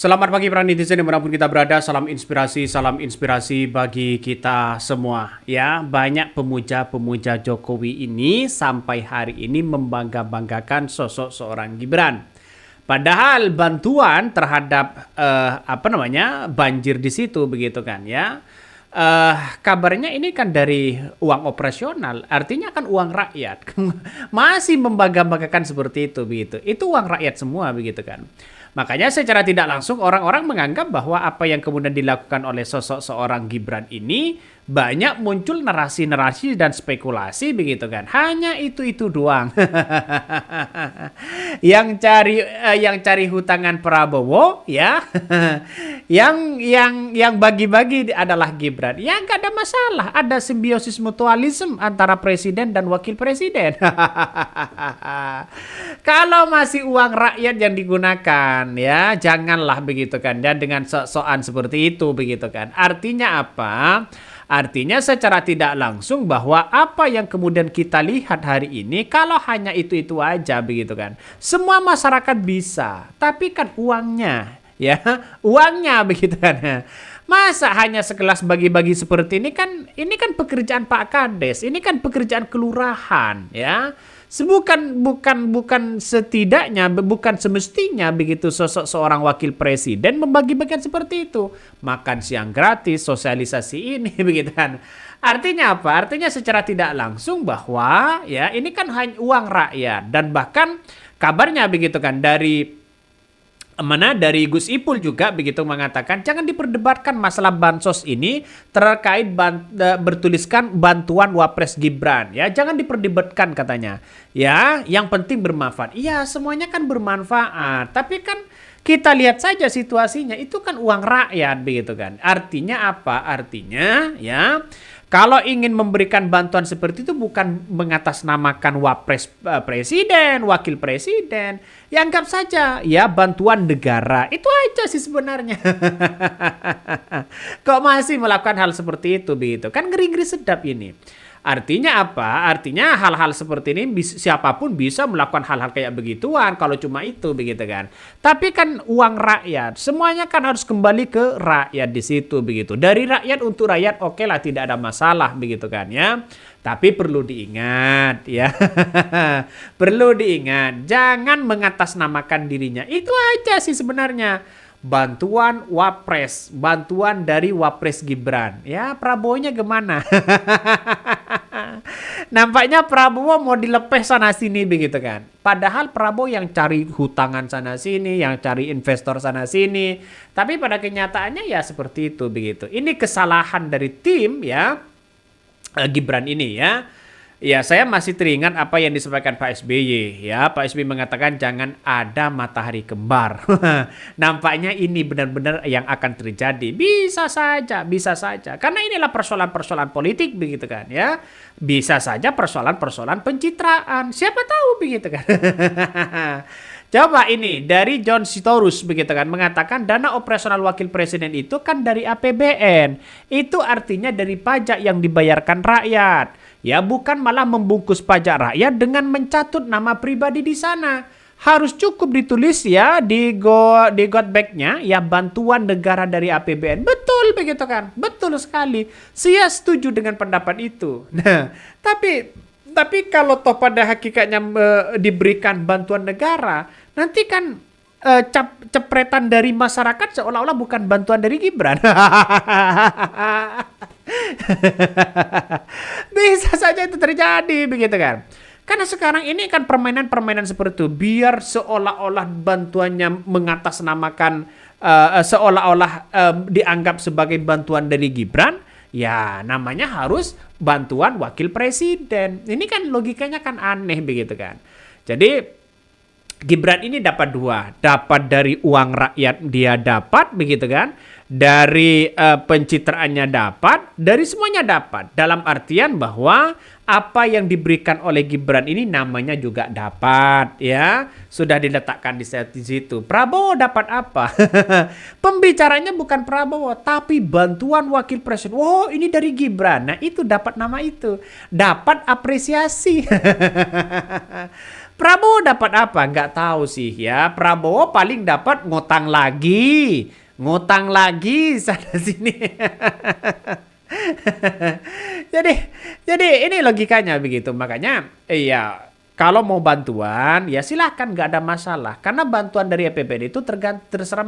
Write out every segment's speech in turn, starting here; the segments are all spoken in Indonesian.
Selamat pagi para netizen dimanapun kita berada, salam inspirasi bagi kita semua. Ya, banyak pemuja-pemuja Jokowi ini sampai hari ini membangga-banggakan sosok seorang Gibran. Padahal bantuan terhadap banjir di situ begitu kan ya. Kabarnya ini kan dari uang operasional, artinya kan uang rakyat. Masih membangga-banggakan seperti itu begitu. Itu uang rakyat semua begitu kan. Makanya secara tidak langsung orang-orang menganggap bahwa apa yang kemudian dilakukan oleh sosok seorang Gibran ini banyak muncul narasi-narasi dan spekulasi begitu kan. Hanya itu doang. Yang cari hutangan Prabowo ya. yang bagi-bagi adalah Gibran. Ya nggak ada masalah, ada simbiosis mutualisme antara presiden dan wakil presiden. Kalau masih uang rakyat yang digunakan ya, janganlah begitu kan. Dan dengan sok-sokan seperti itu begitu kan. Artinya apa? Artinya secara tidak langsung bahwa apa yang kemudian kita lihat hari ini kalau hanya itu aja begitu kan. Semua masyarakat bisa, tapi kan uangnya ya, uangnya begitu kan. Masa hanya sekelas bagi-bagi seperti ini kan pekerjaan Pak Kades, ini kan pekerjaan kelurahan ya. Bukan setidaknya, bukan semestinya begitu sosok seorang wakil presiden membagi-bagikan seperti itu. Makan siang gratis, sosialisasi ini begitu kan. Artinya apa? Artinya secara tidak langsung bahwa ya ini kan hanya uang rakyat dan bahkan kabarnya begitu kan dari Gus Ipul juga begitu mengatakan jangan diperdebatkan masalah bansos ini terkait bertuliskan bantuan Wapres Gibran ya, jangan diperdebatkan katanya ya, yang penting bermanfaat. Iya, semuanya kan bermanfaat, tapi kan kita lihat saja situasinya, itu kan uang rakyat begitu kan. Artinya apa? Artinya ya, kalau ingin memberikan bantuan seperti itu bukan mengatasnamakan wapres presiden, wakil presiden. Ya anggap saja ya bantuan negara. Itu aja sih sebenarnya. Kok masih melakukan hal seperti itu begitu? Kan ngeri-ngeri sedap ini. Artinya apa? Artinya hal-hal seperti ini siapapun bisa melakukan hal-hal kayak begituan kalau cuma itu begitu kan. Tapi kan uang rakyat, semuanya kan harus kembali ke rakyat di situ begitu. Dari rakyat untuk rakyat, oke lah, tidak ada masalah begitu kan ya. Tapi perlu diingat ya. Perlu diingat, jangan mengatasnamakan dirinya. Itu aja sih sebenarnya. Bantuan Wapres, bantuan dari Wapres Gibran. Ya, Prabowo-nya gimana? Nampaknya Prabowo mau dilepeh sana sini begitu kan. Padahal Prabowo yang cari hutangan sana sini, yang cari investor sana sini. Tapi pada kenyataannya ya seperti itu begitu. Ini kesalahan dari tim ya, Gibran ini ya. Ya, saya masih teringat apa yang disampaikan Pak SBY. Ya, Pak SBY mengatakan jangan ada matahari kembar. Nampaknya ini benar-benar yang akan terjadi. Bisa saja, bisa saja. Karena inilah persoalan-persoalan politik begitu kan ya. Bisa saja persoalan-persoalan pencitraan. Siapa tahu begitu kan. Coba ini dari John Sitorus begitu kan mengatakan dana operasional wakil presiden itu kan dari APBN. Itu artinya dari pajak yang dibayarkan rakyat. Ya, bukan malah membungkus pajak rakyat dengan mencatut nama pribadi di sana. Harus cukup ditulis ya di got back-nya ya, bantuan negara dari APBN. Betul begitu kan? Betul sekali. Saya setuju dengan pendapat itu. Nah, tapi kalau toh pada hakikatnya diberikan bantuan negara, nanti kan cepretan dari masyarakat seolah-olah bukan bantuan dari Gibran. Bisa saja itu terjadi begitu kan. Karena sekarang ini kan permainan-permainan seperti itu biar seolah-olah bantuannya mengatasnamakan seolah-olah dianggap sebagai bantuan dari Gibran, ya namanya harus bantuan wakil presiden. Ini kan logikanya kan aneh begitu kan. Jadi Gibran ini dapat dua, dapat dari uang rakyat dia dapat begitu kan, dari pencitraannya dapat, dari semuanya dapat. Dalam artian bahwa apa yang diberikan oleh Gibran ini namanya juga dapat, ya. Sudah diletakkan di situ. Prabowo dapat apa? Pembicaranya bukan Prabowo, tapi bantuan wakil presiden. Wow, ini dari Gibran. Nah, itu dapat nama itu. Dapat apresiasi. Prabowo dapat apa? Nggak tahu sih ya. Prabowo paling dapat ngutang lagi. Ngutang lagi sana sini. jadi jadi ini logikanya begitu. Makanya iya, kalau mau bantuan ya silahkan, nggak ada masalah. Karena bantuan dari APBD itu terserah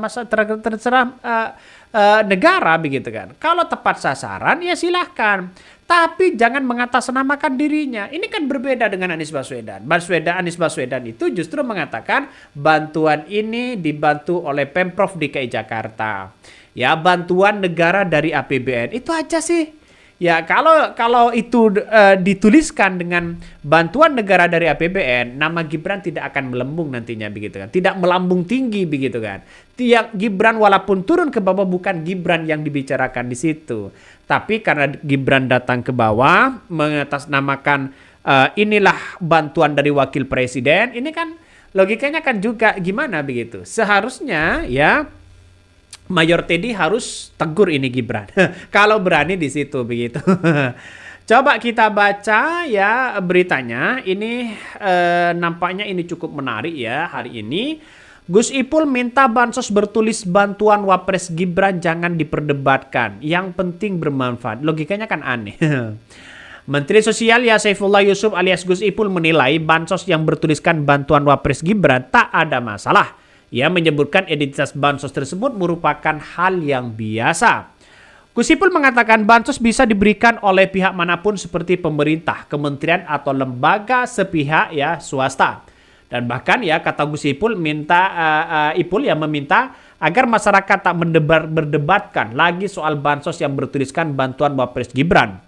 negara begitu kan. Kalau tepat sasaran ya silahkan. Tapi jangan mengatasnamakan dirinya. Ini kan berbeda dengan Anies Baswedan. Anies Baswedan itu justru mengatakan bantuan ini dibantu oleh Pemprov DKI Jakarta. Ya, bantuan negara dari APBN. Itu aja sih. Ya, kalau itu dituliskan dengan bantuan negara dari APBN, nama Gibran tidak akan melambung nantinya begitu kan. Tidak melambung tinggi begitu kan. Tiap Gibran walaupun turun ke bawah bukan Gibran yang dibicarakan di situ. Tapi karena Gibran datang ke bawah mengatasnamakan inilah bantuan dari wakil presiden, ini kan logikanya kan juga gimana begitu. Seharusnya ya Mayor Teddy harus tegur ini Gibran. Kalau berani di situ begitu. Coba kita baca ya beritanya. Ini nampaknya ini cukup menarik ya hari ini. Gus Ipul minta bansos bertulis bantuan Wapres Gibran jangan diperdebatkan. Yang penting bermanfaat. Logikanya kan aneh. Menteri Sosial ya Saifullah Yusuf alias Gus Ipul menilai bansos yang bertuliskan bantuan Wapres Gibran tak ada masalah. Ia menyebutkan identitas bansos tersebut merupakan hal yang biasa. Gus Ipul mengatakan bansos bisa diberikan oleh pihak manapun seperti pemerintah, kementerian atau lembaga sepihak ya swasta. Dan bahkan ya kata Gus Ipul meminta agar masyarakat tak berdebatkan lagi soal bansos yang bertuliskan bantuan Wapres Gibran.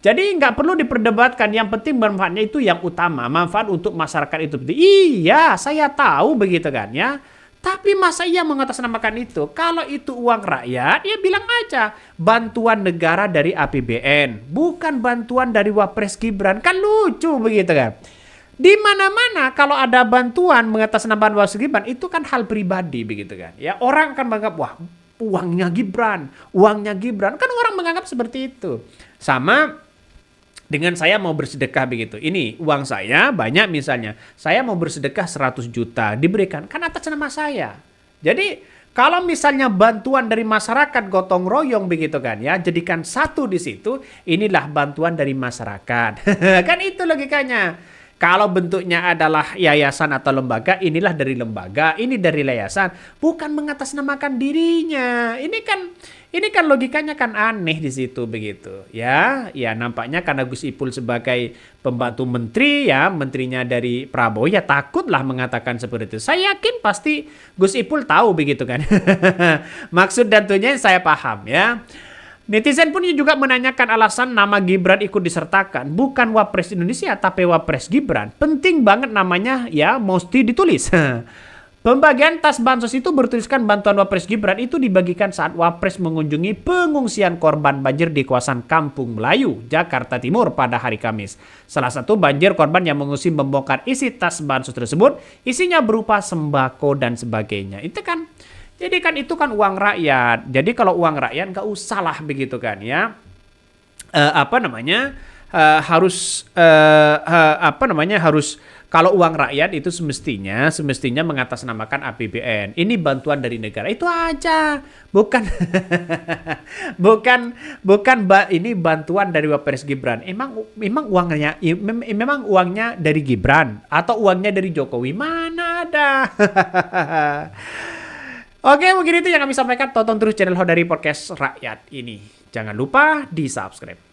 Jadi nggak perlu diperdebatkan, yang penting manfaatnya itu yang utama, manfaat untuk masyarakat itu. Iya, saya tahu begitu kan ya. Tapi masa ia mengatasnamakan itu? Kalau itu uang rakyat, ya bilang aja bantuan negara dari APBN, bukan bantuan dari Wapres Gibran. Kan lucu begitu kan? Di mana-mana kalau ada bantuan mengatasnamakan Wapres Gibran itu kan hal pribadi begitu kan? Ya orang akan menganggap wah uangnya Gibran. Kan orang menganggap seperti itu. Sama dengan saya mau bersedekah begitu. Ini uang saya banyak misalnya. Saya mau bersedekah 100 juta. Diberikan kan atas nama saya. Jadi kalau misalnya bantuan dari masyarakat gotong royong begitu kan ya. Jadikan satu di situ. Inilah bantuan dari masyarakat. Kan itu logikanya. Kalau bentuknya adalah yayasan atau lembaga, inilah dari lembaga, ini dari yayasan, bukan mengatasnamakan dirinya. Ini kan logikanya kan aneh di situ begitu. Ya nampaknya karena Gus Ipul sebagai pembantu menteri ya, menterinya dari Prabowo ya takutlah mengatakan seperti itu. Saya yakin pasti Gus Ipul tahu begitu kan. Maksud dan tujuannya saya paham ya. Netizen pun juga menanyakan alasan nama Gibran ikut disertakan. Bukan Wapres Indonesia, tapi Wapres Gibran. Penting banget namanya ya, mesti ditulis. Pembagian tas bansos itu bertuliskan bantuan Wapres Gibran itu dibagikan saat Wapres mengunjungi pengungsian korban banjir di kawasan Kampung Melayu, Jakarta Timur pada hari Kamis. Salah satu banjir korban yang mengungsi membongkar isi tas bansos tersebut, isinya berupa sembako dan sebagainya. Jadi kan itu kan uang rakyat. Jadi kalau uang rakyat nggak usah lah begitu kan ya. Harus kalau uang rakyat itu semestinya mengatasnamakan APBN. Ini bantuan dari negara. Itu aja. Bukan ini bantuan dari Wapres Gibran. Memang uangnya dari Gibran atau uangnya dari Jokowi? Mana ada. Oke, mungkin itu yang kami sampaikan. Tonton terus channel Hodari Podcast Rakyat ini. Jangan lupa di-subscribe.